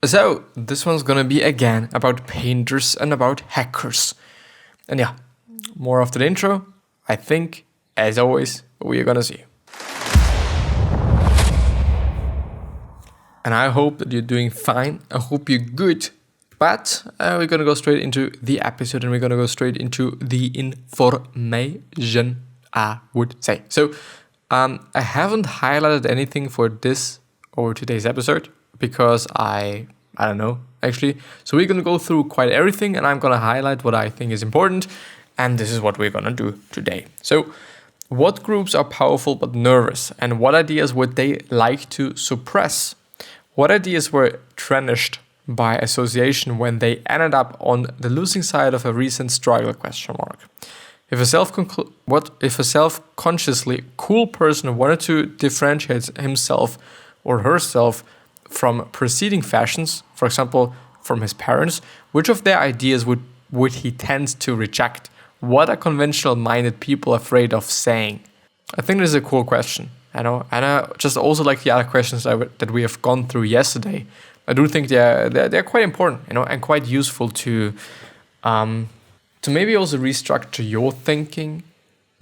So this one's gonna be again about painters and about hackers. And yeah, more after the intro. I think, as always, we're gonna see. And I hope that you're doing fine. I hope you're good. But we're gonna go straight into the episode and we're gonna go straight into the information, I would say. So I haven't highlighted anything for this or today's episode because I don't know, actually. So we're gonna go through quite everything and I'm gonna highlight what I think is important. And this is what we're gonna do today. So what groups are powerful but nervous? And what ideas would they like to suppress? What ideas were tarnished by association when they ended up on the losing side of a recent struggle? If a self-consciously cool person wanted to differentiate himself or herself from preceding fashions, for example, from his parents, which of their ideas would he tend to reject? What are conventional-minded people afraid of saying? I think this is a cool question. I know, and I just also like the other questions that we have gone through yesterday. I do think they're quite important, and quite useful to maybe also restructure your thinking,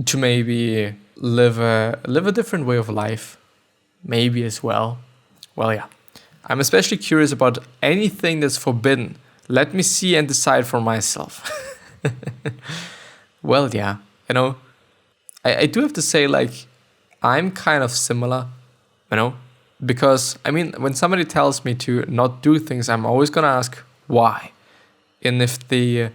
to maybe live a different way of life, maybe as well. Well, yeah, I'm especially curious about anything that's forbidden. Let me see and decide for myself. Well, yeah, I do have to say, like, I'm kind of similar, because, when somebody tells me to not do things, I'm always going to ask why. And if the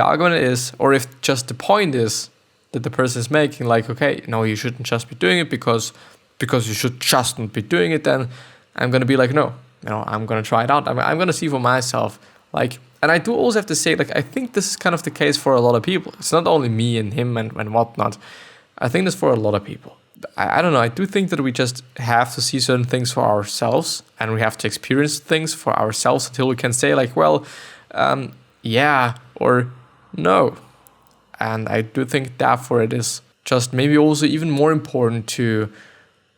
argument is, or if just the point is that the person is making, like, okay, no, you shouldn't just be doing it because you should just not be doing it, then I'm going to be like, no, I'm going to try it out. I'm going to see for myself, like, and I do also have to say, like, I think this is kind of the case for a lot of people. It's not only me and him and whatnot. I think that's for a lot of people. I don't know. I do think that we just have to see certain things for ourselves and we have to experience things for ourselves until we can say, like, well, yeah or no. And I do think therefore it is just maybe also even more important to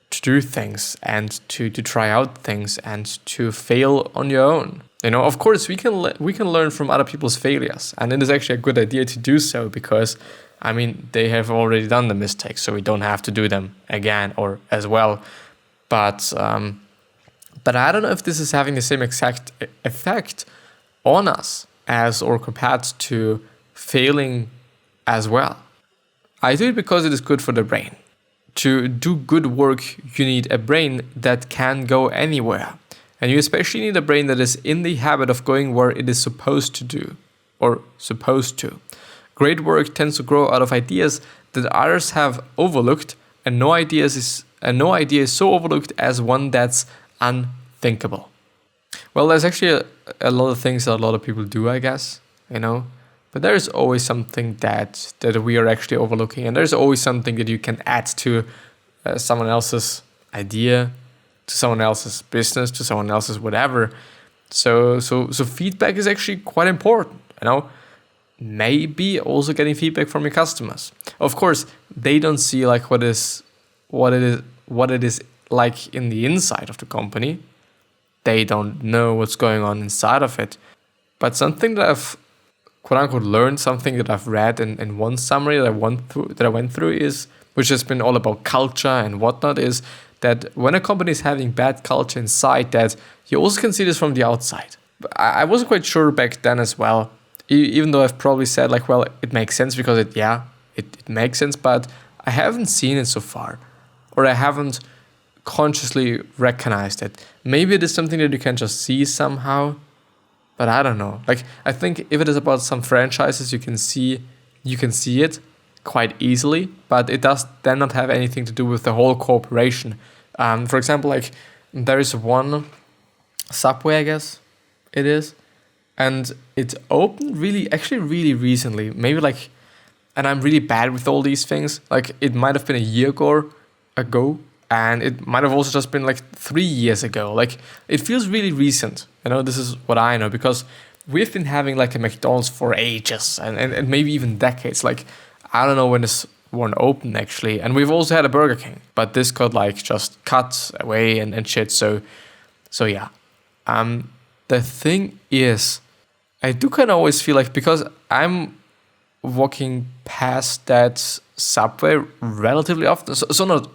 do things and to try out things and to fail on your own. Of course, we can learn from other people's failures, and it is actually a good idea to do so because, they have already done the mistakes, so we don't have to do them again or as well. But I don't know if this is having the same exact effect on us as or compared to failing as well. I do it because it is good for the brain. To do good work, you need a brain that can go anywhere. And you especially need a brain that is in the habit of going where it is supposed to do, or supposed to. Great work tends to grow out of ideas that others have overlooked, and no idea is so overlooked as one that's unthinkable. Well, there's actually a lot of things that a lot of people do, I guess, but there is always something that we are actually overlooking, and there's always something that you can add to someone else's idea, to someone else's business, to someone else's whatever. So feedback is actually quite important, Maybe also getting feedback from your customers. Of course, they don't see like what it is like in the inside of the company. They don't know what's going on inside of it. But something that I've quote unquote learned, something that I've read in one summary that I went through is, which has been all about culture and whatnot, is that when a company is having bad culture inside, that you also can see this from the outside. I wasn't quite sure back then as well, even though I've probably said like, well, it makes sense because it makes sense, but I haven't seen it so far, or I haven't consciously recognized it. Maybe it is something that you can just see somehow, but I don't know. Like, I think if it is about some franchises, you can see it quite easily, but it does then not have anything to do with the whole corporation. For example, like there is one Subway, I guess it is, and it opened really recently, maybe like, and I'm really bad with all these things, like it might have been a year ago, and it might have also just been like 3 years ago. Like, it feels really recent. This is what I know, because we've been having like a McDonald's for ages and maybe even decades. Like, I don't know when this one opened actually, and we've also had a Burger King, but this got like just cut away and shit. So yeah, The thing is, I do kind of always feel like, because I'm walking past that subway relatively often, so not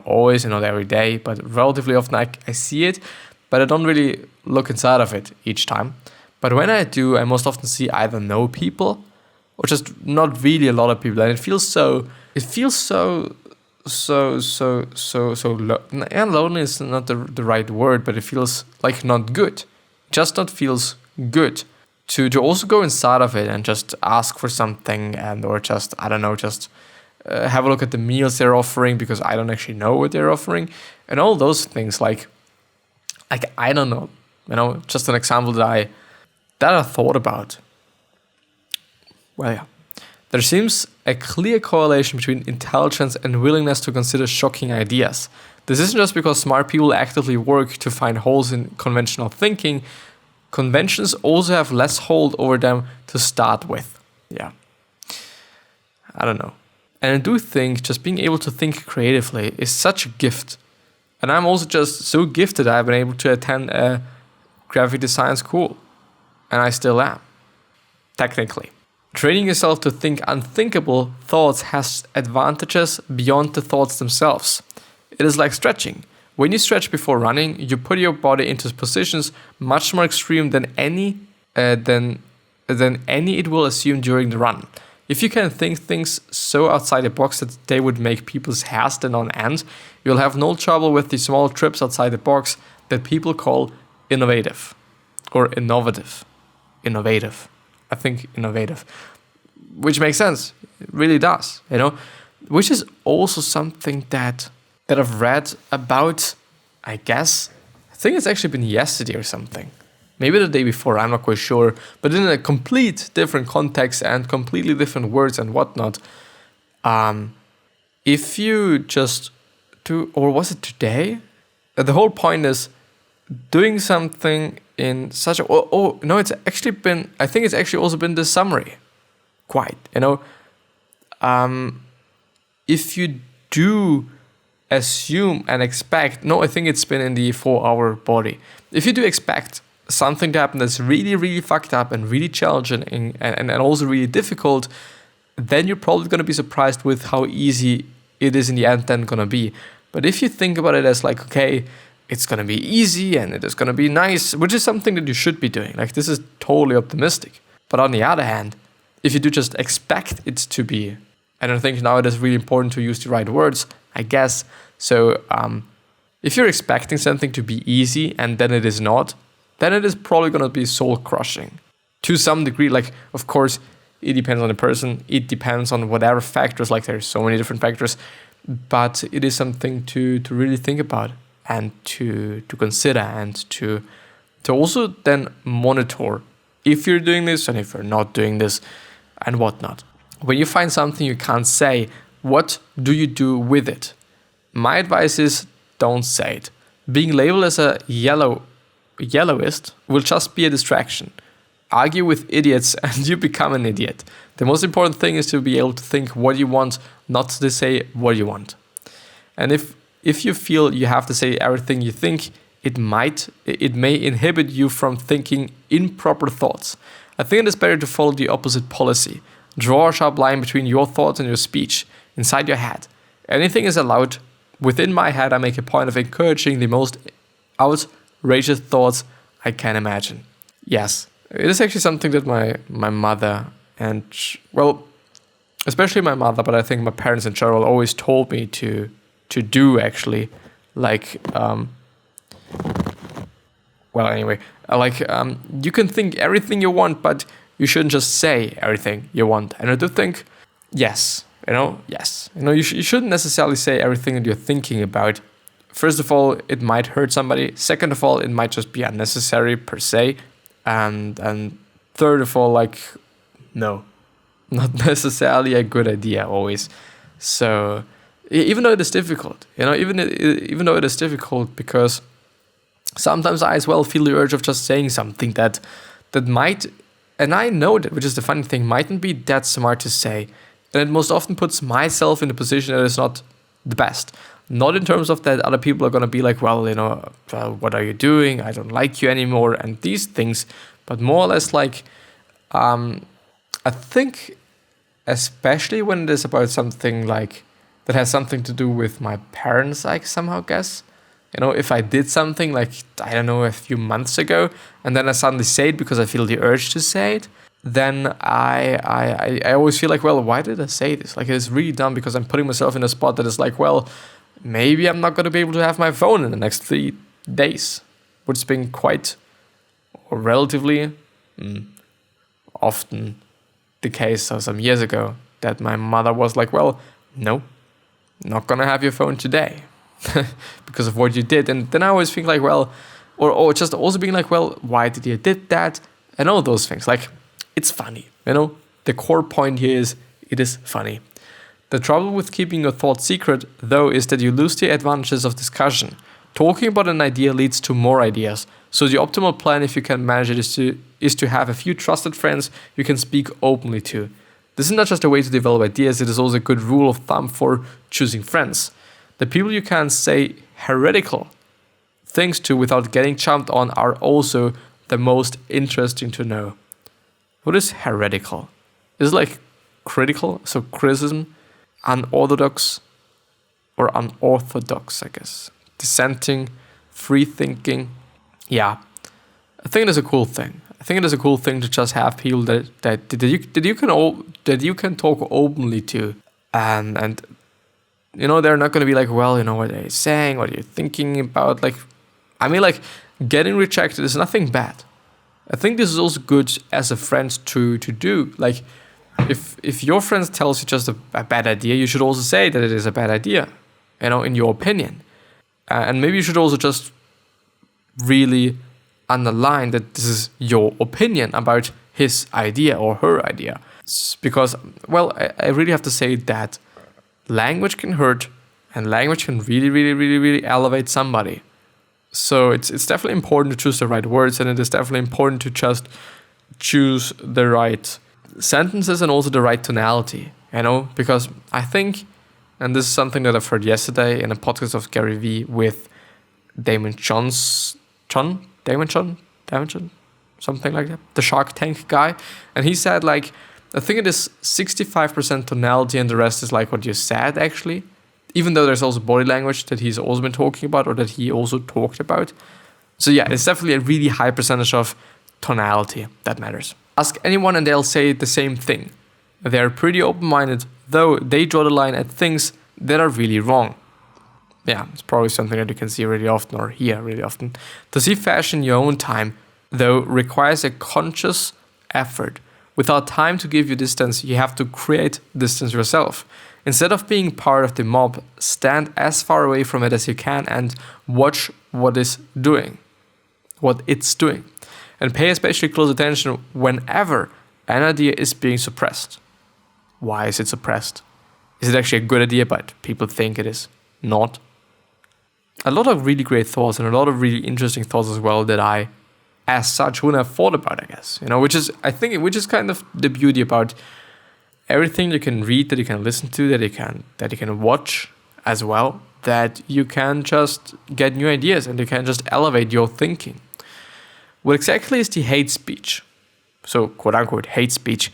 always, not every day, but relatively often I see it, but I don't really look inside of it each time. But when I do, I most often see either no people or just not really a lot of people, and it feels so and lonely is not the right word, but it feels like not good. Just not feels good to also go inside of it and just ask for something, and or just, I don't know, just have a look at the meals they're offering, because I don't actually know what they're offering, and all those things. Like I don't know, just an example that I thought about. Well, yeah. There seems a clear correlation between intelligence and willingness to consider shocking ideas. This isn't just because smart people actively work to find holes in conventional thinking. Conventions also have less hold over them to start with. Yeah. I don't know. And I do think just being able to think creatively is such a gift. And I'm also just so gifted I've been able to attend a graphic design school. And I still am. Technically. Training yourself to think unthinkable thoughts has advantages beyond the thoughts themselves. It is like stretching. When you stretch before running, you put your body into positions much more extreme than any it will assume during the run. If you can think things so outside the box that they would make people's hair stand on end, you'll have no trouble with the small trips outside the box that people call innovative or innovative. Innovative. I think innovative, which makes sense. It really does, which is also something that I've read about, I guess. I think it's actually been yesterday or something. Maybe the day before, I'm not quite sure. But in a complete different context and completely different words and whatnot. If you just do, or was it today? The whole point is doing something in such a, no, it's actually been, I think it's actually also been the summary. Quite, if you do assume and expect, no, I think it's been in the 4-hour body. If you do expect something to happen that's really, really fucked up and really challenging and also really difficult, then you're probably going to be surprised with how easy it is in the end then going to be. But if you think about it as like, okay, it's going to be easy and it is going to be nice, which is something that you should be doing. Like, this is totally optimistic. But on the other hand, if you do just expect it to be, and I think now it is really important to use the right words, I guess. So if you're expecting something to be easy and then it is not, then it is probably going to be soul crushing. To some degree, like, of course, it depends on the person. It depends on whatever factors, like there's so many different factors. But it is something to really think about and to consider and to also then monitor if you're doing this and if you're not doing this and whatnot. When you find something you can't say, what do you do with it? My advice is don't say it. Being labeled as a yellowist will just be a distraction. Argue with idiots and you become an idiot. The most important thing is to be able to think what you want, not to say what you want. And if you feel you have to say everything you think, it may inhibit you from thinking improper thoughts. I think it is better to follow the opposite policy. Draw a sharp line between your thoughts and your speech, inside your head. Anything is allowed. Within my head, I make a point of encouraging the most outrageous thoughts I can imagine. Yes, it is actually something that my mother and, well, especially my mother, but I think my parents in general always told me to do, actually. Like, you can think everything you want, but you shouldn't just say everything you want. And I do think, yes. You shouldn't necessarily say everything that you're thinking about. First of all, it might hurt somebody. Second of all, it might just be unnecessary per se. And third of all, like, no, not necessarily a good idea always. So even though it is difficult, even though it is difficult, because sometimes I as well feel the urge of just saying something that might, and I know that, which is the funny thing, mightn't be that smart to say. And it most often puts myself in a position that is not the best. Not in terms of that other people are going to be like, well, what are you doing? I don't like you anymore, and these things, but more or less like, I think, especially when it is about something like that has something to do with my parents, I somehow guess. If I did something like, I don't know, a few months ago, and then I suddenly say it because I feel the urge to say it, then I always feel like, well, why did I say this? Like, it's really dumb because I'm putting myself in a spot that is like, well, maybe I'm not going to be able to have my phone in the next 3 days, which has been quite, or relatively often the case some years ago, that my mother was like, well, no, not going to have your phone today. Because of what you did. And then I always think like, well, or just also being like, well, why did you did that? And all those things. Like, it's funny, The core point here is, it is funny. The trouble with keeping your thoughts secret, though, is that you lose the advantages of discussion. Talking about an idea leads to more ideas. So the optimal plan, if you can manage it, is to have a few trusted friends you can speak openly to. This is not just a way to develop ideas, it is also a good rule of thumb for choosing friends. The people you can say heretical things to without getting jumped on are also the most interesting to know. What is heretical? Is it like critical? So criticism, unorthodox, or unorthodox, I guess. Dissenting, free thinking. Yeah, I think it is a cool thing. I think it is a cool thing to just have people that you can talk openly to, and they're not going to be like, well, what are you saying? What are you thinking about? Like, I mean, like, getting rejected is nothing bad. I think this is also good as a friend to do. Like, if your friend tells you just a bad idea, you should also say that it is a bad idea, in your opinion. And maybe you should also just really underline that this is your opinion about his idea or her idea. Because, well, I really have to say that language can hurt, and language can really, really, really, really elevate somebody. So it's definitely important to choose the right words, and it is definitely important to just choose the right sentences and also the right tonality, because I think, and this is something that I've heard yesterday in a podcast of Gary Vee with Damon John, something like that, the Shark Tank guy, and he said like, I think it is 65% tonality and the rest is like what you said, actually. Even though there's also body language that he's also been talking about, or that he also talked about. So yeah, it's definitely a really high percentage of tonality that matters. Ask anyone and they'll say the same thing. They're pretty open-minded, though they draw the line at things that are really wrong. Yeah, it's probably something that you can see really often or hear really often. To see fashion in your own time, though, requires a conscious effort. Without time to give you distance, you have to create distance yourself. Instead of being part of the mob, stand as far away from it as you can and watch what it's doing. And pay especially close attention whenever an idea is being suppressed. Why is it suppressed? Is it actually a good idea, but people think it is not? A lot of really great thoughts and a lot of really interesting thoughts as well that I, as such, wouldn't have thought about, I guess. Which is kind of the beauty about everything you can read, that you can listen to, that you can watch as well, that you can just get new ideas and you can just elevate your thinking. What exactly is the hate speech? So, quote unquote, hate speech.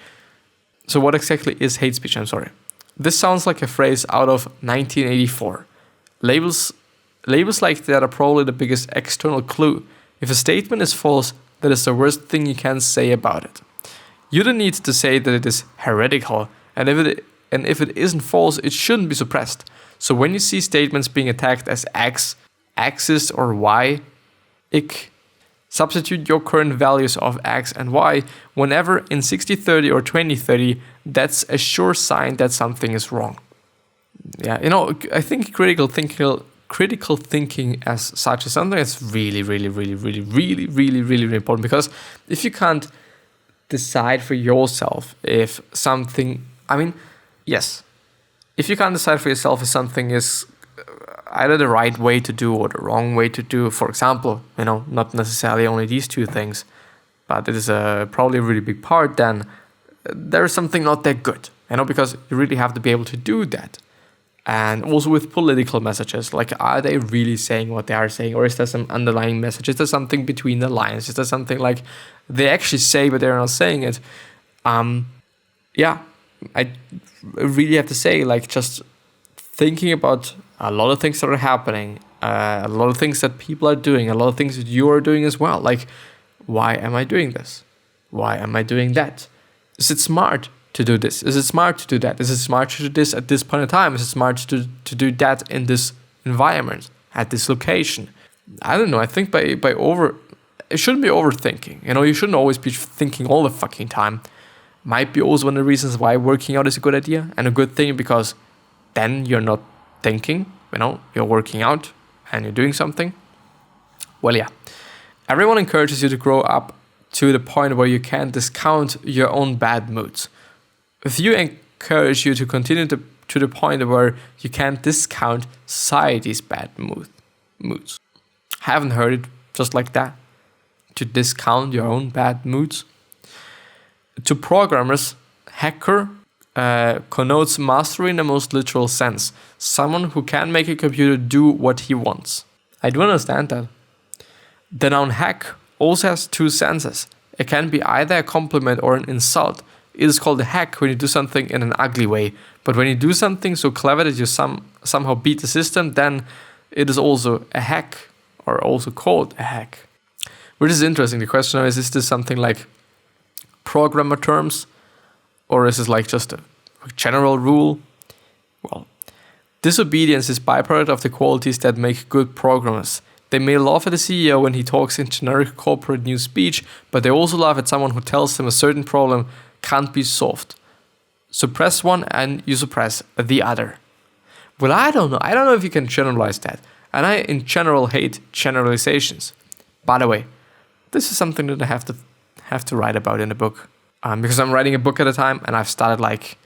So what exactly is hate speech? I'm sorry. This sounds like a phrase out of 1984. Labels like that are probably the biggest external clue. If a statement is false, that is the worst thing you can say about it. You don't need to say that it is heretical, and if it isn't false, it shouldn't be suppressed. So when you see statements being attacked as X, axis, or Y, ick, substitute your current values of X and Y whenever in 60-30 or 20-30, that's a sure sign that something is wrong. Yeah, I think critical thinking as such is something that's really, really, really, really, really, really, really, really important, because if you can't decide for yourself if something, if you can't decide for yourself if something is either the right way to do or the wrong way to do, for example, not necessarily only these two things, but it is probably a really big part, then there is something not that good, because you really have to be able to do that. And also with political messages, like, are they really saying what they are saying, or is there some underlying message? Is there something between the lines? Is there something like they actually say but they're not saying it? Yeah, I really have to say, like, just thinking about a lot of things that are happening, a lot of things that people are doing, a lot of things that you are doing as well. Like, why am I doing this? Why am I doing that? Is it smart to do this? Is it smart to do that? Is it smart to do this at this point in time? Is it smart to do that in this environment, at this location? I don't know. I think it shouldn't be overthinking. You shouldn't always be thinking all the fucking time. Might be also one of the reasons why working out is a good idea and a good thing, because then you're not thinking, you're working out and you're doing something. Well, yeah. Everyone encourages you to grow up to the point where you can discount your own bad moods. If you encourage you to continue to the point where you can't discount society's bad moods. Haven't heard it just like that. To discount your own bad moods. To programmers, hacker connotes mastery in the most literal sense. Someone who can make a computer do what he wants. I do understand that. The noun hack also has two senses. It can be either a compliment or an insult. It is called a hack when you do something in an ugly way. But when you do something so clever that you somehow beat the system, then it is also a hack, or also called a hack. Which is interesting. The question is this something like programmer terms, or is this like just a general rule? Well, disobedience is byproduct of the qualities that make good programmers. They may laugh at the CEO when he talks in generic corporate news speech, but they also laugh at someone who tells them a certain problem can't be solved. Suppress one and you suppress the other. Well, I don't know. I don't know if you can generalize that. And I, in general, hate generalizations. By the way, this is something that I have to write about in the book. Because I'm writing a book at a time, and I've started like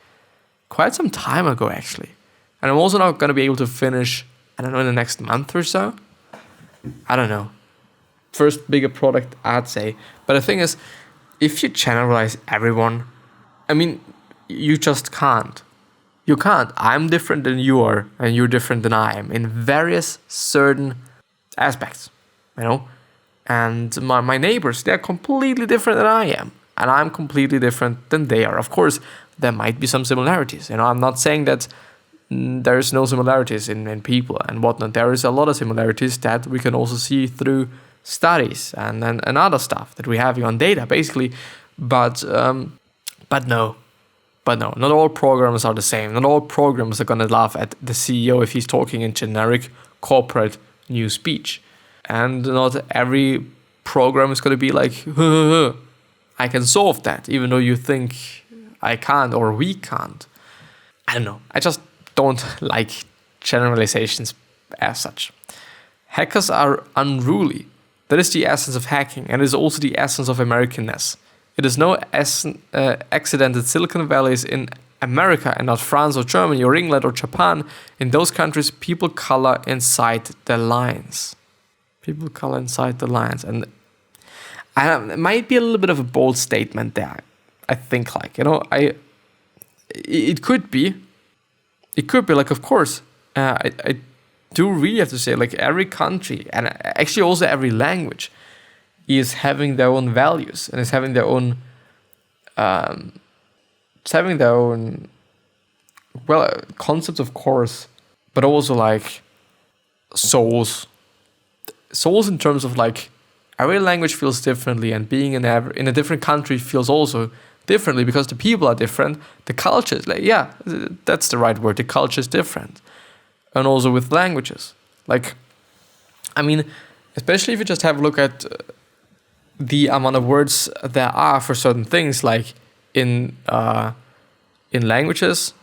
quite some time ago, actually. And I'm also not going to be able to finish, I don't know, in the next month or so. I don't know. First bigger product, I'd say. But the thing is, if you generalize everyone, I mean, you just can't. You can't. I'm different than you are, and you're different than I am in various certain aspects, And my neighbors, they're completely different than I am. And I'm completely different than they are. Of course, there might be some similarities. I'm not saying that there's no similarities in people and whatnot. There is a lot of similarities that we can also see through studies and other stuff that we have on data, basically. But no, not all programmers are the same. Not all programmers are going to laugh at the CEO if he's talking in generic corporate news speech. And not every program is going to be like, I can solve that, even though you think I can't or we can't. I don't know. I just don't like generalizations as such. Hackers are unruly. That is the essence of hacking, and it is also the essence of Americanness. It is no accident that Silicon Valley is in America and not France or Germany or England or Japan. In those countries, people color inside the lines. People color inside the lines. And it might be a little bit of a bold statement there. I think, it could be. It could be, of course, I do really have to say, every country, and actually also every language, is having their own values and is having their own, concepts, of course, but also souls. Souls in terms of every language feels differently, and being in a different country feels also differently because the people are different. The culture is that's the right word. The culture is different. And also with languages. Especially if you just have a look at the amount of words there are for certain things, in languages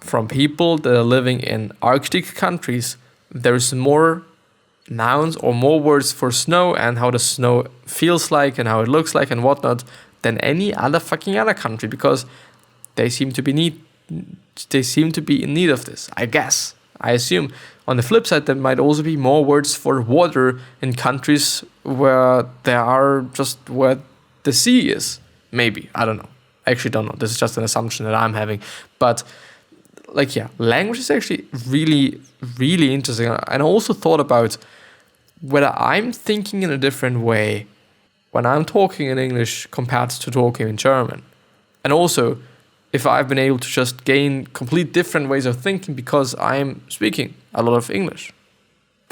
from people that are living in Arctic countries, there's more nouns or more words for snow and how the snow feels like and how it looks like and whatnot than any other country, because they seem to be in need of this, I guess. I assume. On the flip side, there might also be more words for water in countries where where the sea is. Maybe. I don't know. I actually don't know. This is just an assumption that I'm having. But like, yeah, language is actually really, really interesting. And I also thought about whether I'm thinking in a different way when I'm talking in English compared to talking in German. And also, if I've been able to just gain complete different ways of thinking because I'm speaking a lot of English.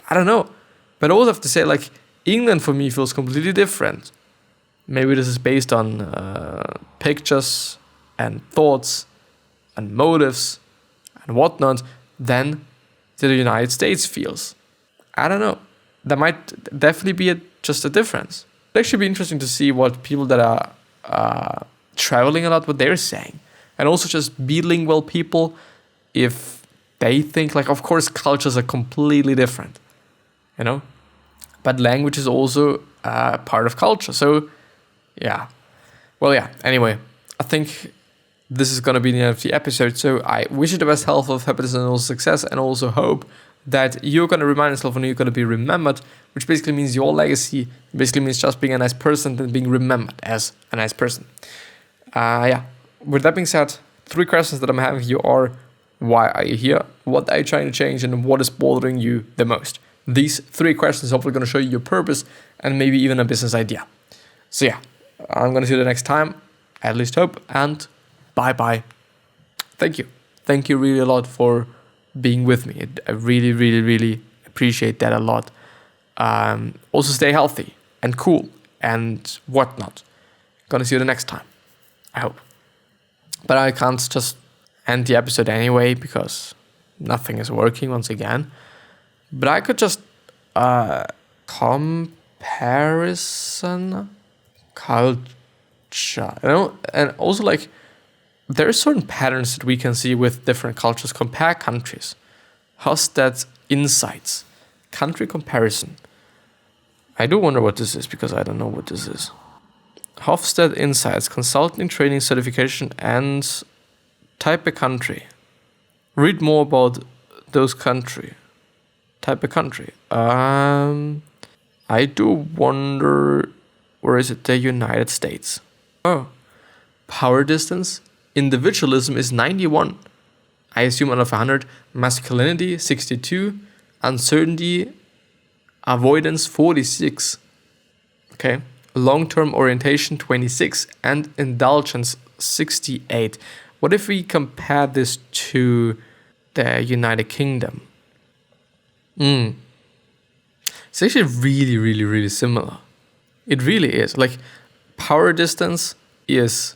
I don't know. But I also have to say, like, England for me feels completely different. Maybe this is based on pictures and thoughts and motives and whatnot than the United States feels. I don't know. There might definitely be just a difference. It'd actually be interesting to see what people that are traveling a lot, what they're saying. And also just bilingual people, if they think, like, of course, cultures are completely different, you know? But language is also part of culture. So, yeah. Well, yeah, anyway, I think this is going to be the end of the episode. So I wish you the best health, of happiness, and also success, and also hope that you're going to remind yourself when you're going to be remembered, which basically means your legacy basically means just being a nice person and being remembered as a nice person. Yeah. With that being said, 3 questions that I'm having here are: why are you here? What are you trying to change? And what is bothering you the most? These 3 questions are hopefully going to show you your purpose and maybe even a business idea. So yeah, I'm going to see you the next time. I at least hope. And bye-bye. Thank you. Thank you really a lot for being with me. I really, really, really appreciate that a lot. Also stay healthy and cool and whatnot. Gonna see you the next time. I hope. But I can't just end the episode anyway because nothing is working once again. But I could just comparison culture, you know, and also like there are certain patterns that we can see with different cultures. Compare countries. Hofstad insights. Country comparison. I do wonder what this is because I don't know what this is. Hofstad Insights, consulting, training, certification, and type a country. Read more about those country. Type a country. I do wonder, where is it? The United States. Oh. Power distance. Individualism is 91. I assume out of 100. Masculinity, 62. Uncertainty, avoidance, 46. Okay. Long-term orientation, 26. And indulgence, 68. What if we compare this to the United Kingdom? It's actually really, really, really similar. It really is. Like, power distance is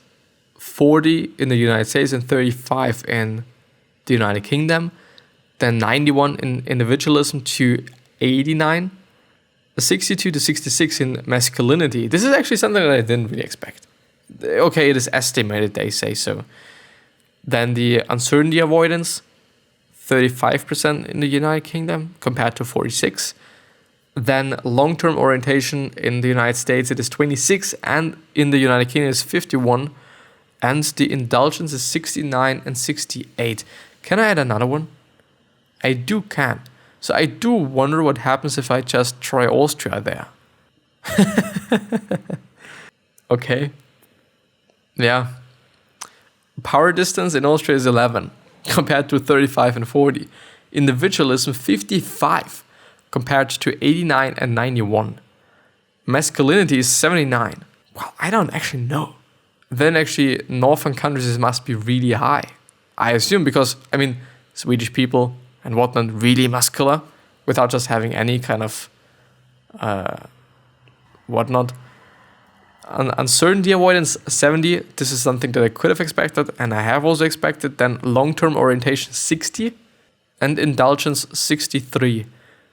40 in the United States and 35 in the United Kingdom. Then 91 in individualism to 89. 62 to 66 in masculinity. This is actually something that I didn't really expect. Okay, it is estimated, they say so. Then the uncertainty avoidance, 35% in the United Kingdom compared to 46. Then long-term orientation in the United States, it is 26, and in the United Kingdom is 51. And the indulgence is 69 and 68. Can I add another one? I can. So I do wonder what happens if I just try Austria there. Okay. Yeah. Power distance in Austria is 11 compared to 35 and 40. Individualism 55 compared to 89 and 91. Masculinity is 79. Well, I don't actually know. Then actually northern countries must be really high. I assume because, I mean, Swedish people and whatnot really muscular without just having any kind of whatnot. Uncertainty avoidance 70. This is something that I could have expected and I have also expected. Then long-term orientation 60 and indulgence 63.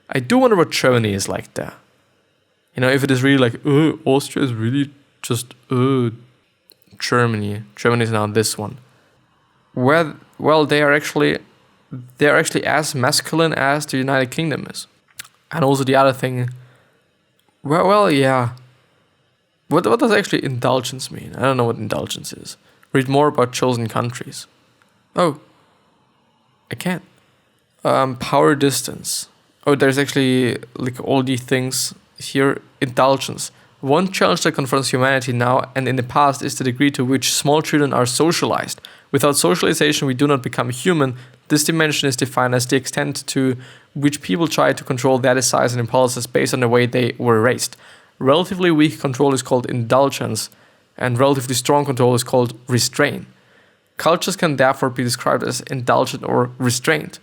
I do wonder what Germany is like there. You know, if it is really like, Austria is really just, Germany. Germany is now this one. Well, they are actually as masculine as the United Kingdom is. And also the other thing, well, yeah. What does actually indulgence mean? I don't know what indulgence is. Read more about chosen countries. Oh, I can't. Power distance. Oh, there's actually like all these things here. Indulgence. One challenge that confronts humanity now and in the past is the degree to which small children are socialized Without socialization, we do not become human. This dimension is defined as the extent to which people try to control their desires and impulses based on the way they were raised. Relatively weak control is called indulgence, and relatively strong control is called restraint. Cultures can therefore be described as indulgent or restrained.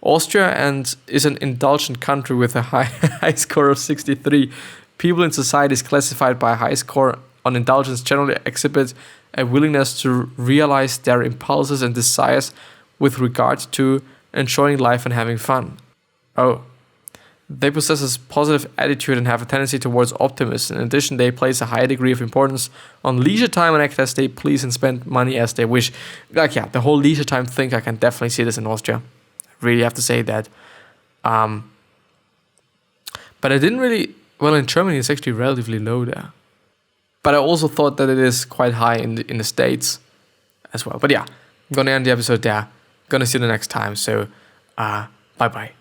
Austria is an indulgent country with a high score of 63. People in societies classified by a high score on indulgence generally exhibit a willingness to realize their impulses and desires with regard to enjoying life and having fun. Oh. They possess a positive attitude and have a tendency towards optimism. In addition, they place a high degree of importance on leisure time and act as they please and spend money as they wish. Like, yeah, the whole leisure time thing, I can definitely see this in Austria. I really have to say that. But I didn't really... Well, in Germany, it's actually relatively low there. But I also thought that it is quite high in the States as well. But yeah, I'm going to end the episode there. Gonna see you the next time. So, bye-bye.